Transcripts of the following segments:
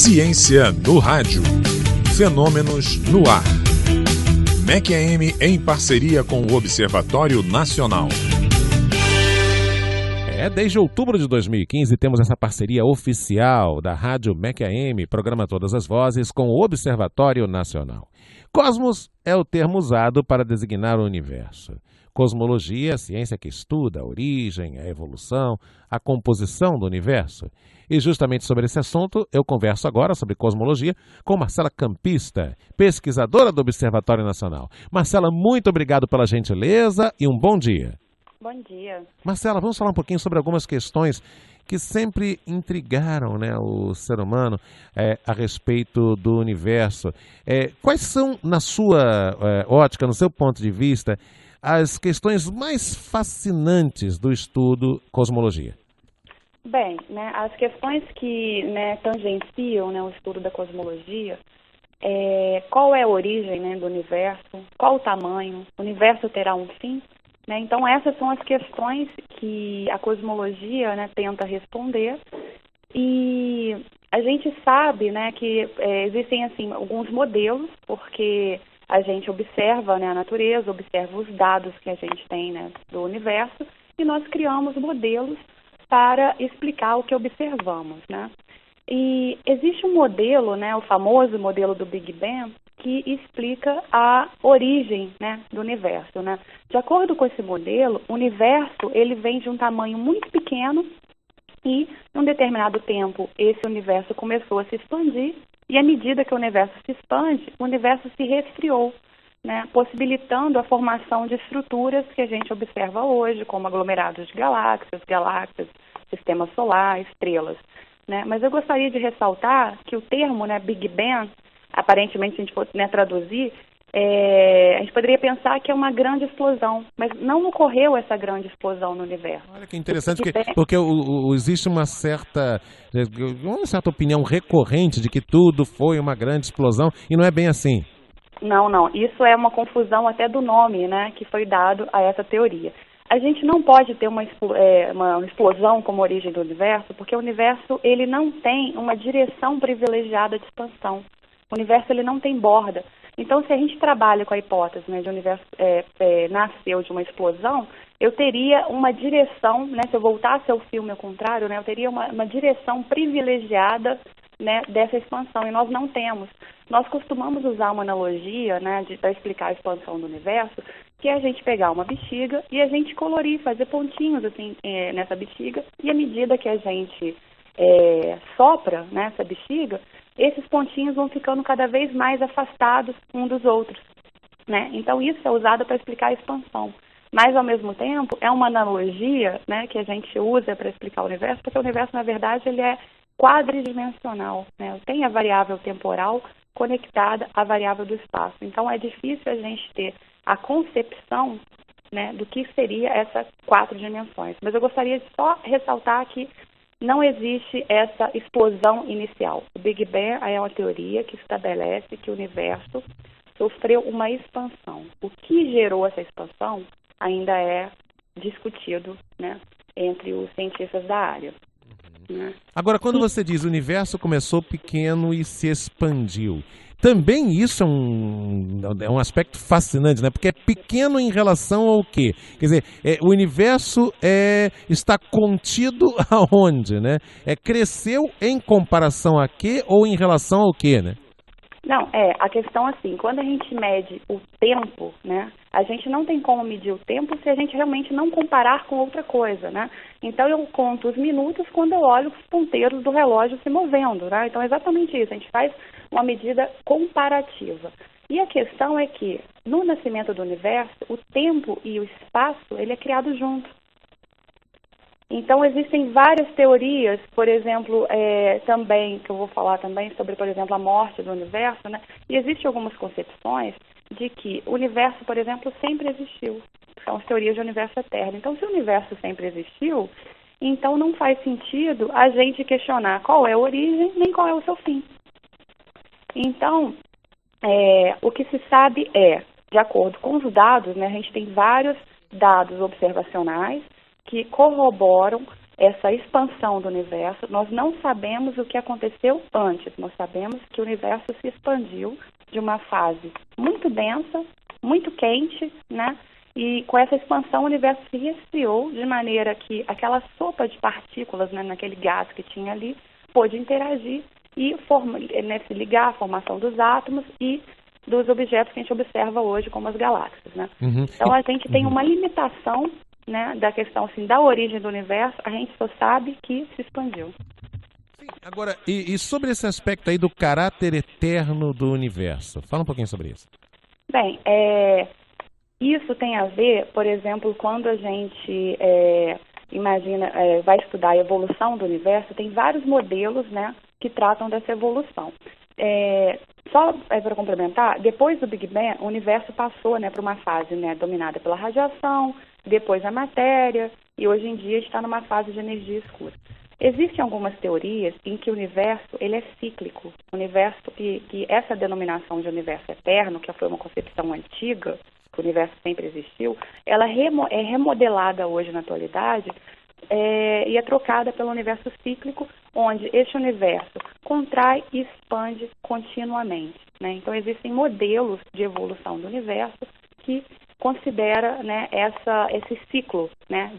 Ciência no rádio. Fenômenos no ar. MEC-AM em parceria com o Observatório Nacional. Desde outubro de 2015 temos essa parceria oficial da Rádio MEC-AM, programa Todas as Vozes, com o Observatório Nacional. Cosmos é o termo usado para designar o universo. Cosmologia, a ciência que estuda a origem, a evolução, a composição do universo. E justamente sobre esse assunto eu converso agora sobre cosmologia com Marcela Campista, pesquisadora do Observatório Nacional. Marcela, muito obrigado pela gentileza e um bom dia. Bom dia. Marcela, vamos falar um pouquinho sobre algumas questões que sempre intrigaram, né, o ser humano a respeito do universo. Quais são, na sua ótica, no seu ponto de vista, as questões mais fascinantes do estudo cosmologia? Bem, as questões que tangenciam o estudo da cosmologia, qual é a origem do universo, qual o tamanho, o universo terá um fim? Então, essas são as questões que a cosmologia tenta responder, e a gente sabe que existem assim, alguns modelos, porque a gente observa a natureza, observa os dados que a gente tem do universo, e nós criamos modelos para explicar o que observamos. E existe um modelo, o famoso modelo do Big Bang, que explica a origem do universo. De acordo com esse modelo, o universo ele vem de um tamanho muito pequeno e, em um determinado tempo, esse universo começou a se expandir, e à medida que o universo se expande, o universo se resfriou, possibilitando a formação de estruturas que a gente observa hoje, como aglomerados de galáxias, sistema solar, estrelas. Mas eu gostaria de ressaltar que o termo Big Bang, aparentemente, se a gente fosse traduzir, a gente poderia pensar que é uma grande explosão, mas não ocorreu essa grande explosão no universo. Olha que interessante, porque existe uma certa opinião recorrente de que tudo foi uma grande explosão, e não é bem assim. Não. Isso é uma confusão até do nome que foi dado a essa teoria. A gente não pode ter uma explosão como origem do universo, porque o universo ele não tem uma direção privilegiada de expansão. O universo ele não tem borda. Então, se a gente trabalha com a hipótese de o universo nasceu de uma explosão, eu teria uma direção, se eu voltasse ao filme ao contrário, eu teria uma direção privilegiada dessa expansão, e nós não temos. Nós costumamos usar uma analogia para explicar a expansão do universo, que é a gente pegar uma bexiga e a gente colorir, fazer pontinhos assim, nessa bexiga, e à medida que a gente sopra nessa bexiga, esses pontinhos vão ficando cada vez mais afastados um dos outros. Então isso é usado para explicar a expansão. Mas, ao mesmo tempo, é uma analogia que a gente usa para explicar o universo, porque o universo, na verdade, ele é quadridimensional. Tem a variável temporal conectada à variável do espaço. Então, é difícil a gente ter a concepção do que seria essas 4 dimensões. Mas eu gostaria de só ressaltar que não existe essa explosão inicial. O Big Bang é uma teoria que estabelece que o universo sofreu uma expansão. O que gerou essa expansão ainda é discutido entre os cientistas da área. Agora, quando você diz o universo começou pequeno e se expandiu, também isso é um aspecto fascinante, porque é pequeno em relação ao quê? Quer dizer, o universo está contido aonde, cresceu em comparação a quê ou em relação ao quê, Não, a questão assim, quando a gente mede o tempo, a gente não tem como medir o tempo se a gente realmente não comparar com outra coisa, Então eu conto os minutos quando eu olho os ponteiros do relógio se movendo, Então é exatamente isso, a gente faz uma medida comparativa. E a questão é que, no nascimento do universo, o tempo e o espaço, ele é criado junto. Então, existem várias teorias, por exemplo, também, que eu vou falar também sobre, por exemplo, a morte do universo, E existem algumas concepções de que o universo, por exemplo, sempre existiu. São as teorias de universo eterno. Então, se o universo sempre existiu, então não faz sentido a gente questionar qual é a origem, nem qual é o seu fim. Então, o que se sabe de acordo com os dados, a gente tem vários dados observacionais que corroboram essa expansão do universo, nós não sabemos o que aconteceu antes. Nós sabemos que o universo se expandiu de uma fase muito densa, muito quente, né? E com essa expansão o universo se resfriou de maneira que aquela sopa de partículas, né, naquele gás que tinha ali, pôde interagir e se ligar à formação dos átomos e dos objetos que a gente observa hoje, como as galáxias, né? Então a gente tem uma limitação, né, da questão assim, da origem do universo, a gente só sabe que se expandiu. Sim, agora, e sobre esse aspecto aí do caráter eterno do universo? Fala um pouquinho sobre isso. Bem, isso tem a ver, por exemplo, quando a gente vai estudar a evolução do universo, tem vários modelos, né, que tratam dessa evolução. Só para complementar, depois do Big Bang, o universo passou, né, para uma fase, né, dominada pela radiação, depois a matéria, e hoje em dia está numa fase de energia escura. Existem algumas teorias em que o universo ele é cíclico. O universo, que essa denominação de universo eterno, que foi uma concepção antiga, que o universo sempre existiu, ela é remodelada hoje na atualidade e é trocada pelo universo cíclico, onde este universo contrai e expande continuamente, né? Então existem modelos de evolução do universo que considera, né, esse ciclo, né,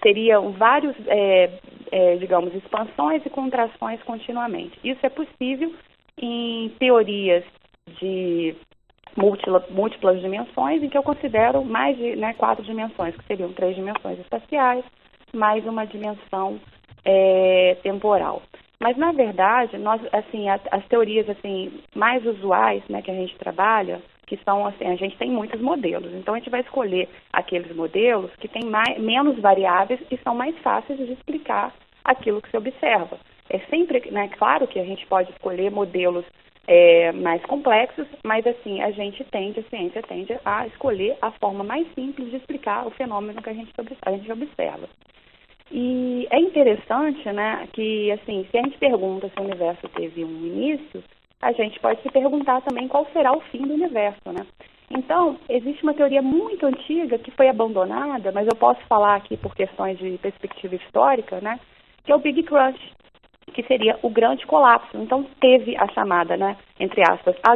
seriam vários, digamos, expansões e contrações continuamente. Isso é possível em teorias de múltiplas dimensões, em que eu considero mais de 4 dimensões, que seriam 3 dimensões espaciais, mais uma dimensão temporal. Mas, na verdade, as teorias assim, mais usuais, né, que a gente trabalha, que são, assim, a gente tem muitos modelos. Então, a gente vai escolher aqueles modelos que têm menos variáveis e são mais fáceis de explicar aquilo que se observa. É sempre, né, claro que a gente pode escolher modelos mais complexos, mas, assim, a ciência tende a escolher a forma mais simples de explicar o fenômeno que a gente observa. E é interessante, né, que, assim, se a gente pergunta se o universo teve um início, a gente pode se perguntar também qual será o fim do universo, né? Então, existe uma teoria muito antiga que foi abandonada, mas eu posso falar aqui por questões de perspectiva histórica, né, que é o Big Crunch, que seria o grande colapso. Então, teve a chamada, né, entre aspas, a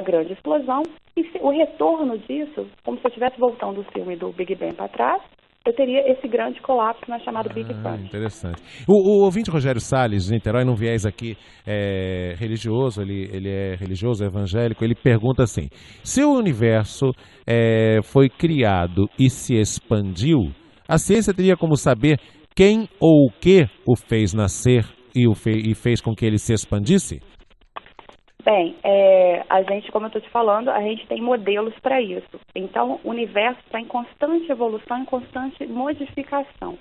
grande explosão, e o retorno disso, como se eu estivesse voltando o filme do Big Bang para trás, eu teria esse grande colapso na chamada Big Crunch. Interessante. O ouvinte Rogério Salles, de Niterói, num viés aqui religioso, ele é religioso, evangélico, ele pergunta assim, se o universo foi criado e se expandiu, a ciência teria como saber quem ou o que o fez nascer e fez com que ele se expandisse? Bem, a gente, como eu estou te falando, a gente tem modelos para isso. Então, o universo está em constante evolução, em constante modificação.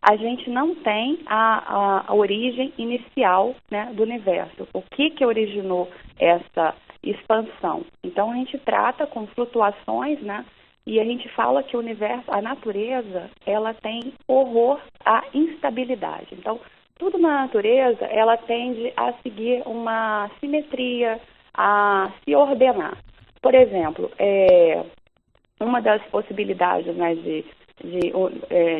A gente não tem a origem inicial, né, do universo. O que originou essa expansão? Então, a gente trata com flutuações, né, e a gente fala que o universo, a natureza, ela tem horror à instabilidade. Então, tudo na natureza, ela tende a seguir uma simetria, a se ordenar. Por exemplo, uma das possibilidades, né, de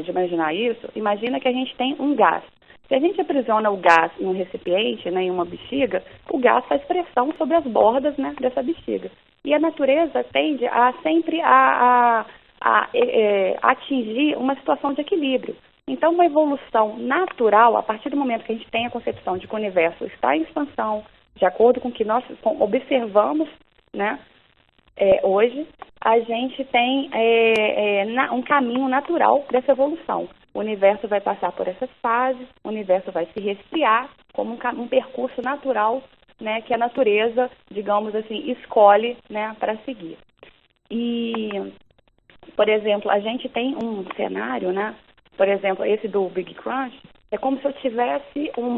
imaginar isso, imagina que a gente tem um gás. Se a gente aprisiona o gás em um recipiente, né, em uma bexiga, o gás faz pressão sobre as bordas, né, dessa bexiga. E a natureza tende a sempre atingir uma situação de equilíbrio. Então, uma evolução natural, a partir do momento que a gente tem a concepção de que o universo está em expansão, de acordo com o que nós observamos, né, hoje, a gente tem um caminho natural dessa evolução. O universo vai passar por essas fases, o universo vai se resfriar como um percurso natural, né, que a natureza, digamos assim, escolhe, né, para seguir. E, por exemplo, a gente tem um cenário, né, por exemplo, esse do Big Crunch, é como se eu tivesse um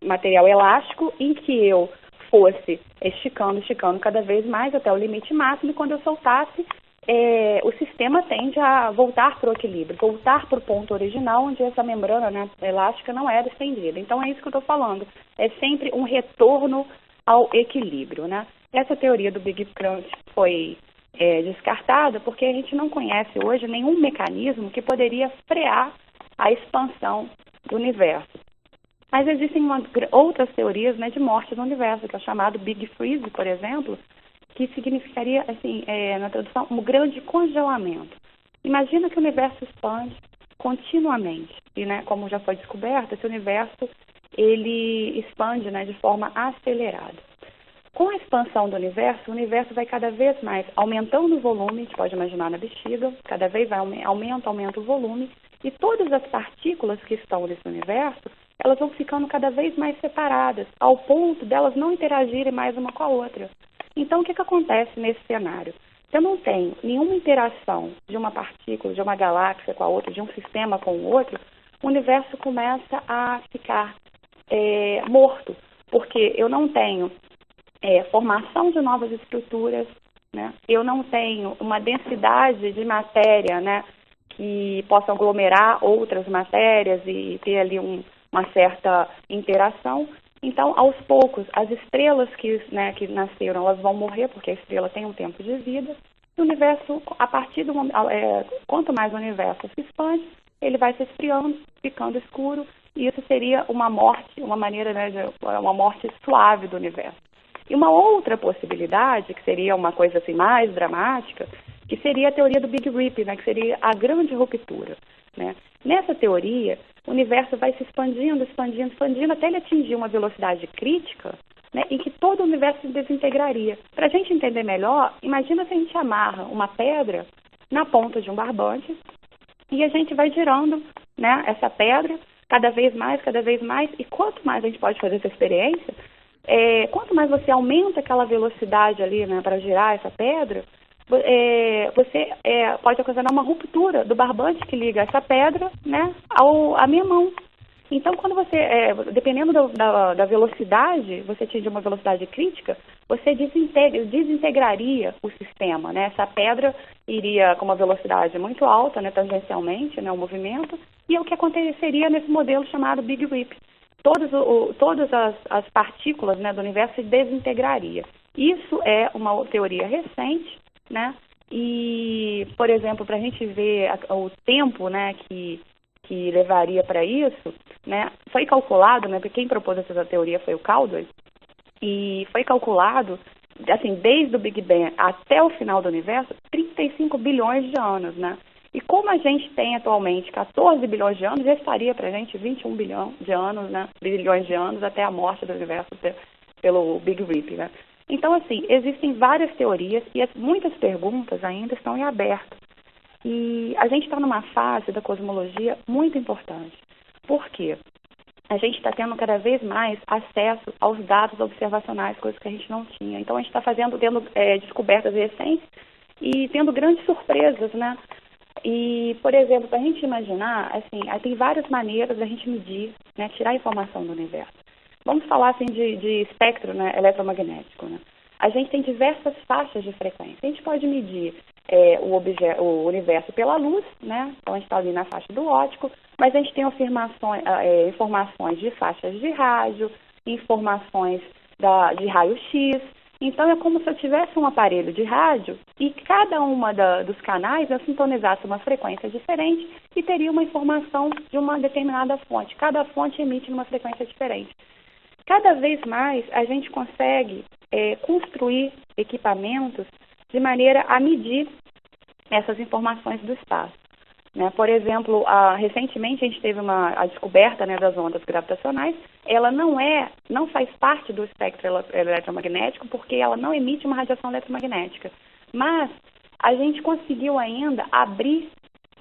material elástico em que eu fosse esticando cada vez mais até o limite máximo, e quando eu soltasse, o sistema tende a voltar para o equilíbrio, voltar para o ponto original, onde essa membrana, né, elástica não era estendida. Então, é isso que eu estou falando. É sempre um retorno ao equilíbrio, né? Essa teoria do Big Crunch foi descartada porque a gente não conhece hoje nenhum mecanismo que poderia frear a expansão do universo. Mas existem outras teorias, né, de morte do universo, que é o chamado Big Freeze, por exemplo, que significaria, assim, na tradução, um grande congelamento. Imagina que o universo expande continuamente. E, né, como já foi descoberto, esse universo ele expande, né, de forma acelerada. Com a expansão do universo, o universo vai cada vez mais aumentando o volume, a gente pode imaginar na bexiga, cada vez vai aumenta o volume, e todas as partículas que estão nesse universo, elas vão ficando cada vez mais separadas, ao ponto delas não interagirem mais uma com a outra. Então, o que acontece nesse cenário? Se eu não tenho nenhuma interação de uma partícula, de uma galáxia com a outra, de um sistema com o outro, o universo começa a ficar morto, porque eu não tenho formação de novas estruturas, né? Eu não tenho uma densidade de matéria, né, que possa aglomerar outras matérias e ter ali uma certa interação. Então, aos poucos, as estrelas que nasceram, elas vão morrer, porque a estrela tem um tempo de vida. E o universo, a partir do quanto mais o universo se expande, ele vai se esfriando, ficando escuro, e isso seria uma morte, uma maneira, né, uma morte suave do universo. E uma outra possibilidade, que seria uma coisa assim mais dramática, que seria a teoria do Big Rip, né, que seria a grande ruptura, né? Nessa teoria, o universo vai se expandindo até ele atingir uma velocidade crítica, né, em que todo o universo se desintegraria. Para a gente entender melhor, imagina se a gente amarra uma pedra na ponta de um barbante e a gente vai girando, né, essa pedra cada vez mais, e quanto mais a gente pode fazer essa experiência, quanto mais você aumenta aquela velocidade ali, né, para girar essa pedra, você pode ocasionar uma ruptura do barbante que liga essa pedra, né, à minha mão. Então, quando você, dependendo da velocidade, você atinge uma velocidade crítica, você desintegraria o sistema, né? Essa pedra iria com uma velocidade muito alta, né, tangencialmente, né, o movimento, e é o que aconteceria nesse modelo chamado Big Rip. Todas as partículas, né, do universo se desintegraria. Isso é uma teoria recente, né? E, por exemplo, para a gente ver o tempo, né, que levaria para isso, né, foi calculado, né, porque quem propôs essa teoria foi o Caldwell, e foi calculado, assim, desde o Big Bang até o final do universo, 35 bilhões de anos, né? E como a gente tem atualmente 14 bilhões de anos, já estaria para a gente 21 bilhões de anos, né, bilhões de anos até a morte do universo pelo Big Rip, né? Então, assim, existem várias teorias e muitas perguntas ainda estão em aberto. E a gente está numa fase da cosmologia muito importante. Por quê? A gente está tendo cada vez mais acesso aos dados observacionais, coisas que a gente não tinha. Então, a gente está tendo descobertas recentes e tendo grandes surpresas, né? E, por exemplo, para a gente imaginar, assim, tem várias maneiras da gente medir, né, tirar informação do universo. Vamos falar, assim, de espectro, né, eletromagnético, né? A gente tem diversas faixas de frequência. A gente pode medir o universo pela luz, né? Então, a gente está ali na faixa do óptico, mas a gente tem informações de faixas de rádio, informações de raio-x. Então, é como se eu tivesse um aparelho de rádio e cada uma dos canais eu sintonizasse uma frequência diferente e teria uma informação de uma determinada fonte. Cada fonte emite numa frequência diferente. Cada vez mais a gente consegue construir equipamentos de maneira a medir essas informações do espaço, né? Por exemplo, recentemente a gente teve a descoberta, né, das ondas gravitacionais. Ela não faz parte do espectro eletromagnético porque ela não emite uma radiação eletromagnética. Mas a gente conseguiu ainda abrir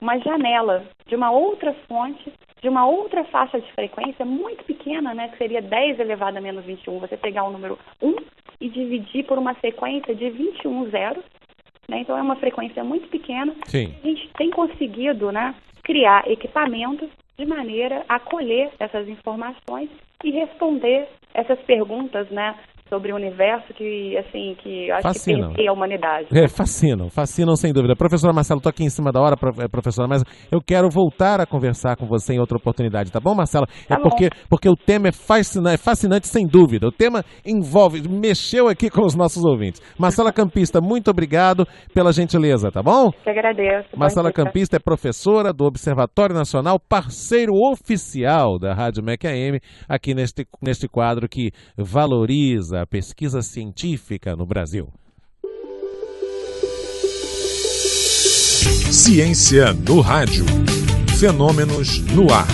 uma janela de uma outra fonte, de uma outra faixa de frequência muito pequena, né, que seria 10 elevado a menos 21. Você pegar o número 1 e dividir por uma sequência de 21 zeros, né? Então é uma frequência muito pequena. Sim. A gente tem conseguido, né, criar equipamentos de maneira a colher essas informações e responder essas perguntas, né, sobre o universo que, assim, que acho Fascinam. que permeia a humanidade. Fascinam sem dúvida. Professora Marcela, estou aqui em cima da hora, professora, mas eu quero voltar a conversar com você em outra oportunidade, tá bom, Marcela? Porque o tema é fascinante sem dúvida. O tema mexeu aqui com os nossos ouvintes. Marcela Campista, muito obrigado pela gentileza, tá bom? Eu agradeço. Marcela Campista é professora do Observatório Nacional, parceiro oficial da Rádio MEC AM, aqui neste quadro que valoriza a pesquisa científica no Brasil. Ciência no rádio. Fenômenos no ar.